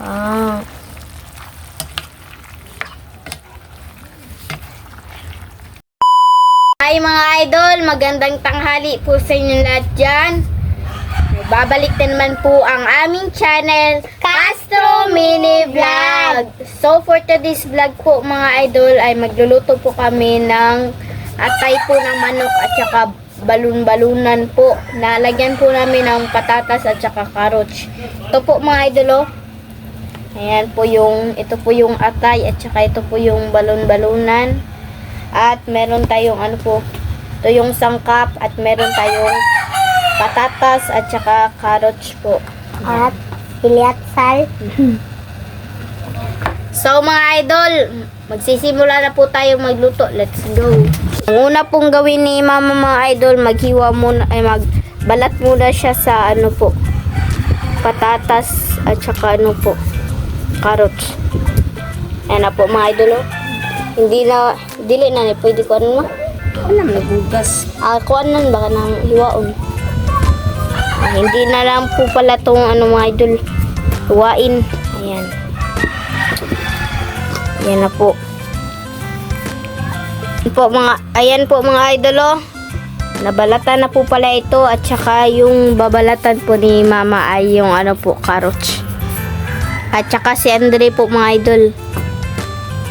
Ah. Hi mga idol, magandang tanghali po sa inyo lahat dyan. Babalik na naman po ang aming channel, Castro Mini Vlog. So for today's vlog po mga idol ay magluluto po kami ng atay po ng manok at saka balon-balunan po. Nalagyan po namin ng patatas at saka carrots. Ito po mga idol oh. Ayan po ito po yung atay at saka ito po yung balon-balunan. At meron tayong ito yung sangkap at meron tayong patatas at saka carrots po. At sili-atsal. So mga idol, magsisimula na po tayo magluto. Let's go. Ang una pong gawin ni mama mga idol, maghiwa muna, magbalat muna siya sa patatas at saka carrots. Ayan na po mga idol oh. Dili na ni pwede ko mo. Ano nagugas? Kuan nan baka nang hiwaon. Hindi na lang po pala tong mga idol hiwain. Ayan. Ayan na po. Ayan po mga idol oh. Nabalatan na po pala ito at saka yung babalatan po ni mama ay yung carrots. At saka si Andre po mga idol.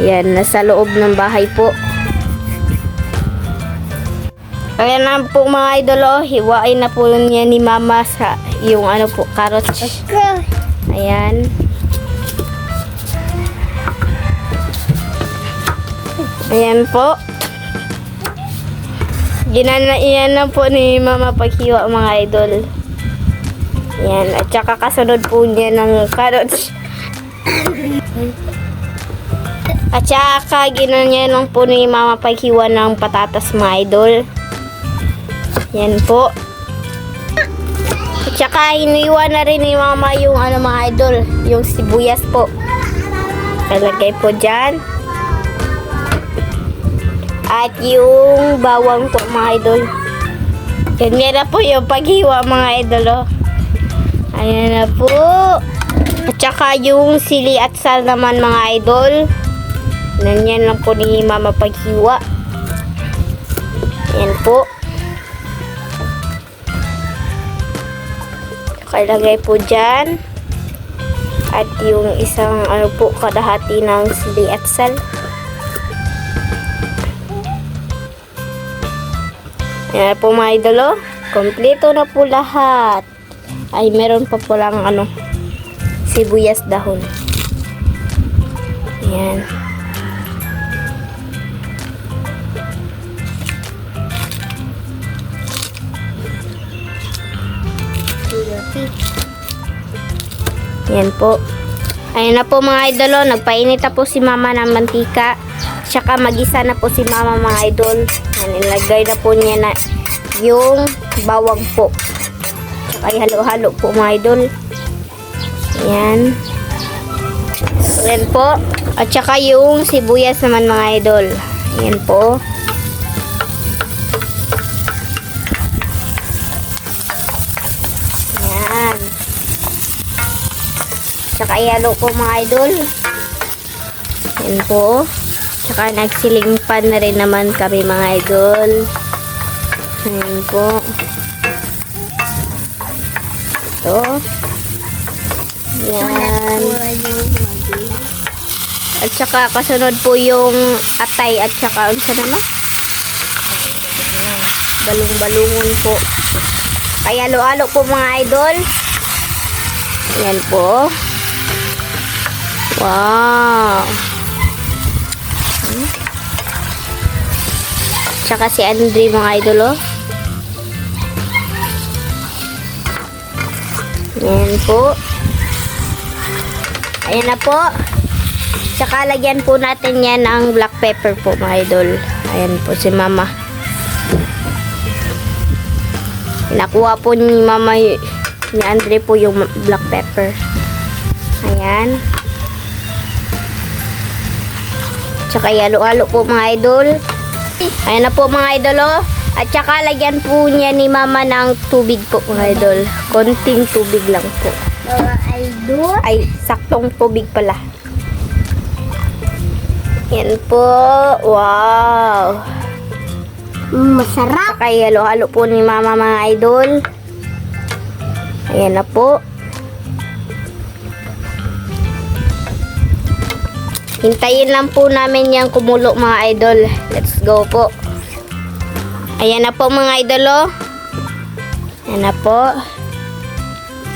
Ayan, nasa loob ng bahay po. Ayan na po mga idol oh. Hiwain na po niya ni mama sa yung carrots. Ayan. Ayan po. Iyan na po ni mama paghiwa mga idol. Ayan. At saka kasunod po niya ng carrots. At saka ginanyan lang po ni mama paghiwa ng patatas mga idol. Yan po. At saka hiniwa na rin ni mama yung mga idol, yung sibuyas po. Talagay po dyan. At yung bawang po mga idol. Ganyan na po yung paghiwa mga idol oh. Ayan na po. At saka yung sili at sal naman mga idol. Ganyan lang po ni mama paghiwa. Ayan po. Kalagay po dyan. At yung isang kalahati ng sili at sal. Ayan po mga idol oh. Kompleto na po lahat. Ay meron pa po lang sibuyas dahon. Ayan. Yan po. Ayan na po mga idol oh. Nagpainit na po si mama ng mantika. Tsaka magisa na po si mama mga idol. Ayan, ilagay na po niya na yung bawang po. Tsaka ihalo-halo po mga idol. Ayan. Ayan po. At tsaka yung sibuyas naman mga idol. Ayan po. Ayan. Tsaka ihalo po mga idol. Ayan po. Tsaka nagsiling pan na rin naman kami mga idol. Ayan po. Ito. Ayan. At saka kasunod po yung atay at saka balong-balungon po. Kaya halo-halo po mga idol. Ayan po. Wow. Tsaka si Andre mga idol oh. Ayan po. Ayan na po. Tsaka lagyan po natin yan ng black pepper po mga idol. Ayan po si mama. Nakuha po ni mama ni Andre po yung black pepper. Ayan. Tsaka halo-halo po mga idol. Ayan na po mga idol oh. At saka lagyan po niya ni mama ng tubig po mga idol. Konting tubig lang po. Mga idol. Ay, saktong tubig pala. Yan po. Wow. Masarap. Kaya halo-halo po ni mama mga idol. Ayan na po. Hintayin lang po namin yung kumulo mga idol. Let's go po. Ayan na po mga idol oh. Ayan na po.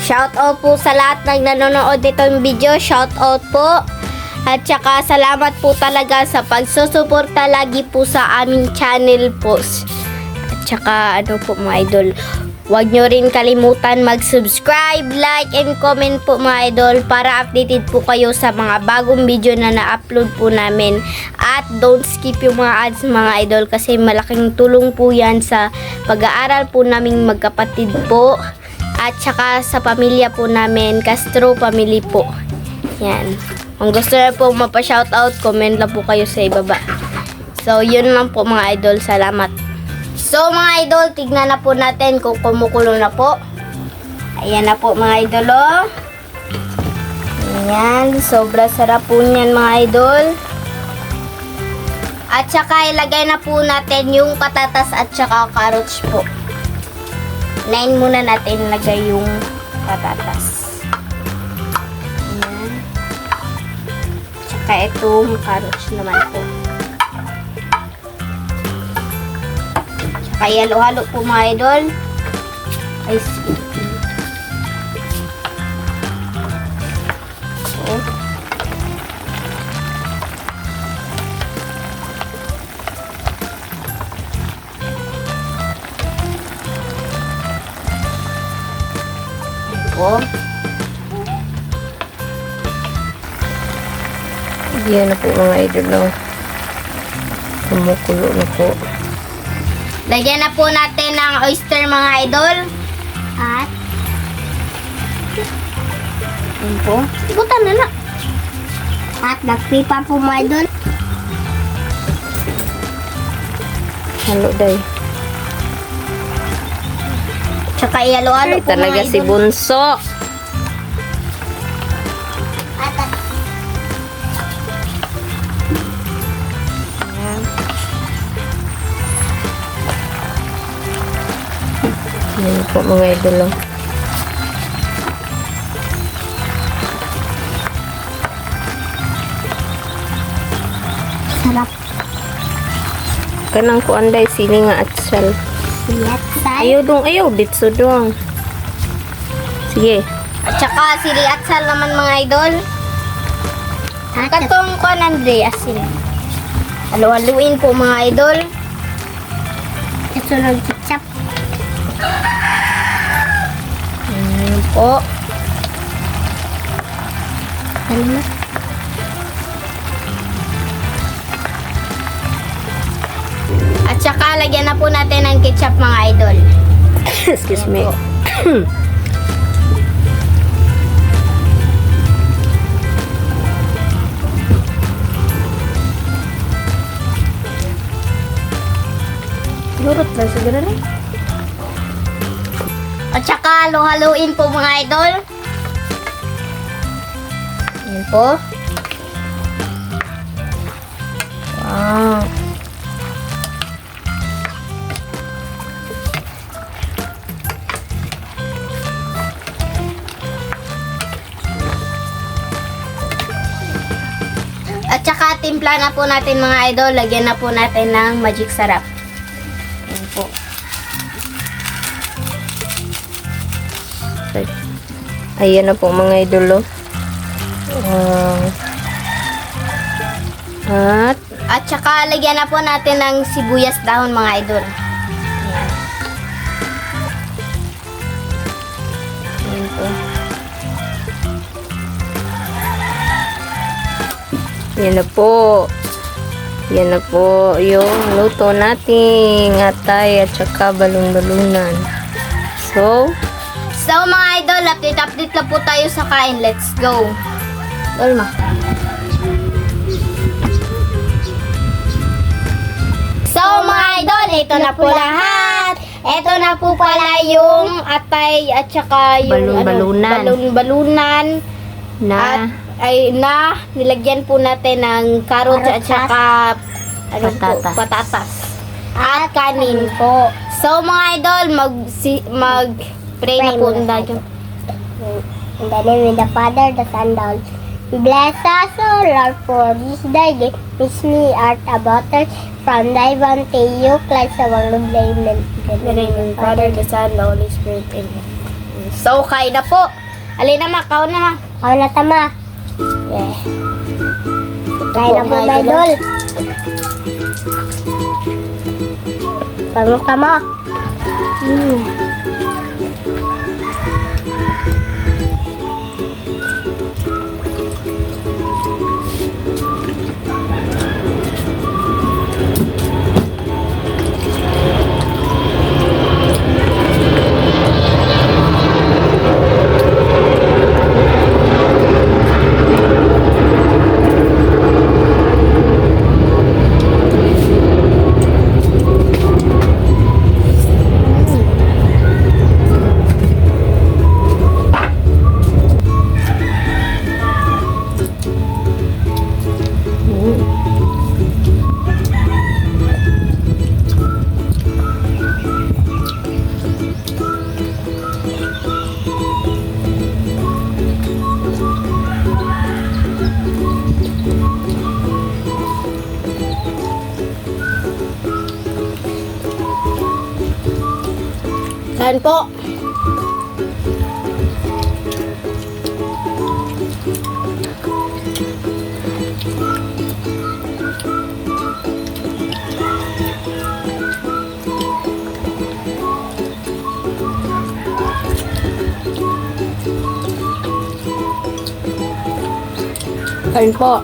Shout out po sa lahat ng nanonood nitong video. Shout out po. At saka salamat po talaga sa pagsusuporta lagi po sa aming channel po. At saka ano po mga idol, huwag nyo rin kalimutan mag-subscribe, like, and comment po mga idol para updated po kayo sa mga bagong video na na-upload po namin. At don't skip yung mga ads mga idol kasi malaking tulong po yan sa pag-aaral po naming magkapatid po. At saka sa pamilya po namin, Castro family po. Yan. Kung gusto na po mapa-shoutout, comment lang po kayo sa ibaba. So, yun lang po mga idol. Salamat. So, mga idol, tignan na po natin kung kumukulo na po. Ayan na po mga idol, oh. Ayan. Sobra sarap po niyan mga idol. At saka ilagay na po natin yung patatas at saka carrots po. Nain muna natin ilagay yung patatas. Ayan. Tsaka itong carrots naman po. Tsaka halo-halo po mga idol. Ay, sweet. So, po. Yan na po mga idol no. Kumukulo na po. Lagyan na po natin ng oyster mga idol. At Yan po. Ikutan na na. at nagpipa po mga idol. Halo day. Tsaka ihalo-halo Ay, po talaga mga si idol. Bunso. At Ayan. Yan po mga idol. Oh. sarap. Kanang ko anday sili nga at sal. Ilat sal. Ayaw dong, ayaw. Ditso dong. Sige. At saka sili at sal naman mga idol. At Katong kon Andre asin. Halo-haluin po mga idol. kasunod ketchup. Ayan po. Ano? At saka lagyan na po natin ng ketchup mga idol. Excuse me. po. Lurot lang siguro na. At saka halo-haluin po mga idol. Ayan po. Wow. At saka timpla na po natin mga idol. Lagyan na po natin ng magic sarap. Ayan po. Ayan na po mga idol. Oh. At At saka lagyan na po natin ng sibuyas dahon mga idol. Ayan. Ayan po. yan na po. Yan na po yung luto nating atay at saka balong-balunan. So, So mga idol, update lang po tayo sa kain. Let's go. Dolma. So mga idol, ito na po lahat. Eto na po pala yung atay at saka yung Balon-balunan. balon-balunan. Na Nilagyan po natin ng carrots at saka Patatas. patatas. At kanin po. So mga idol, mag-pray na po tayo. In the name of the Father, the Son, the Holy Spirit. Bless us, O Lord, for this thy gift, which me art a butter from thy bounty, you Christ, our Lord, amen. In the name of the Father, the Son, the Holy Spirit. Amen. So, kain na po. Alin na, makaw na. Ako na tama. Yeah. Kain na po, mga my idol. Pamukha mo. Kain po. Kain po.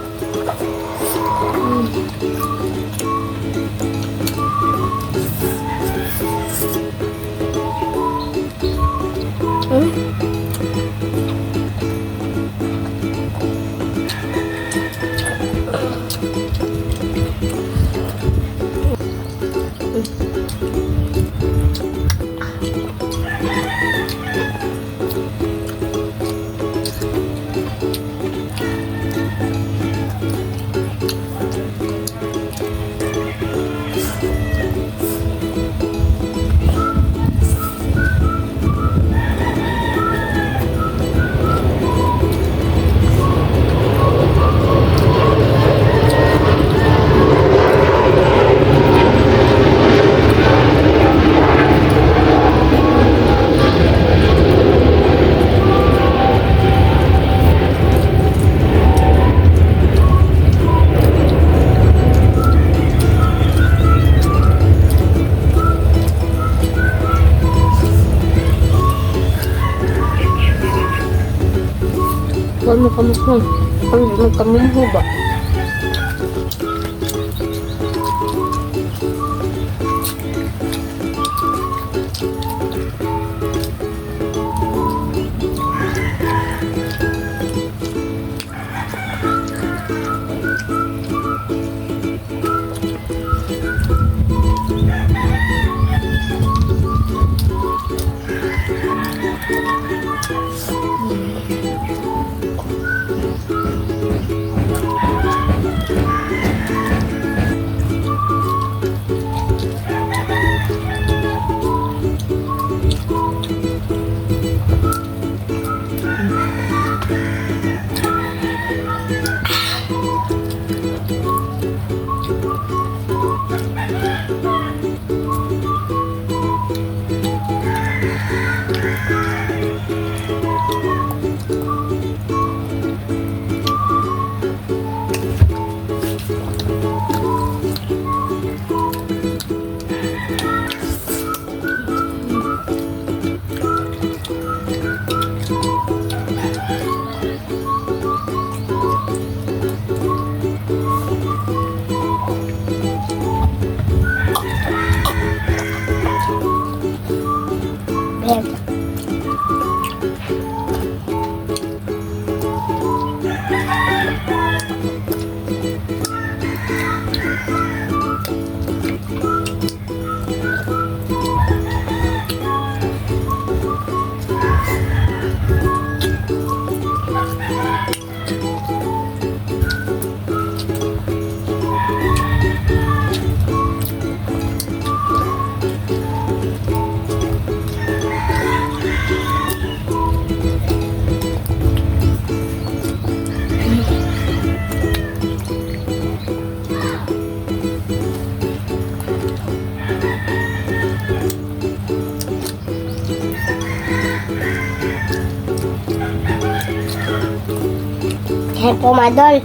Kamu ba? Yan po, mga idol.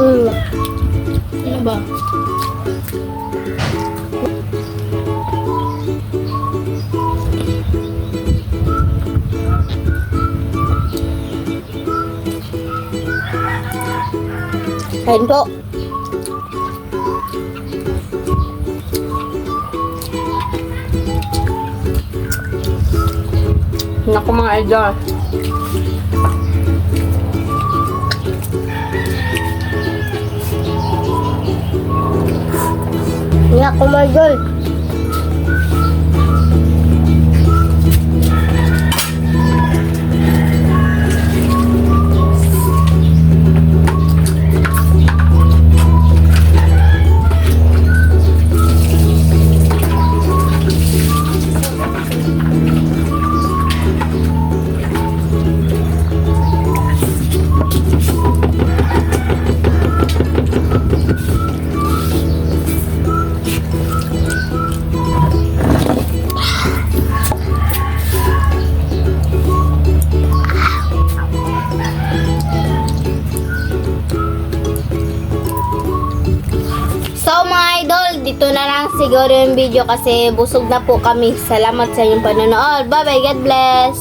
Ano ba? Kain po. Naku mga idol. Yan po, mga idol. So mga idol, dito na lang siguro yung video kasi busog na po kami. Salamat sa inyong panonood. Bye bye, God bless!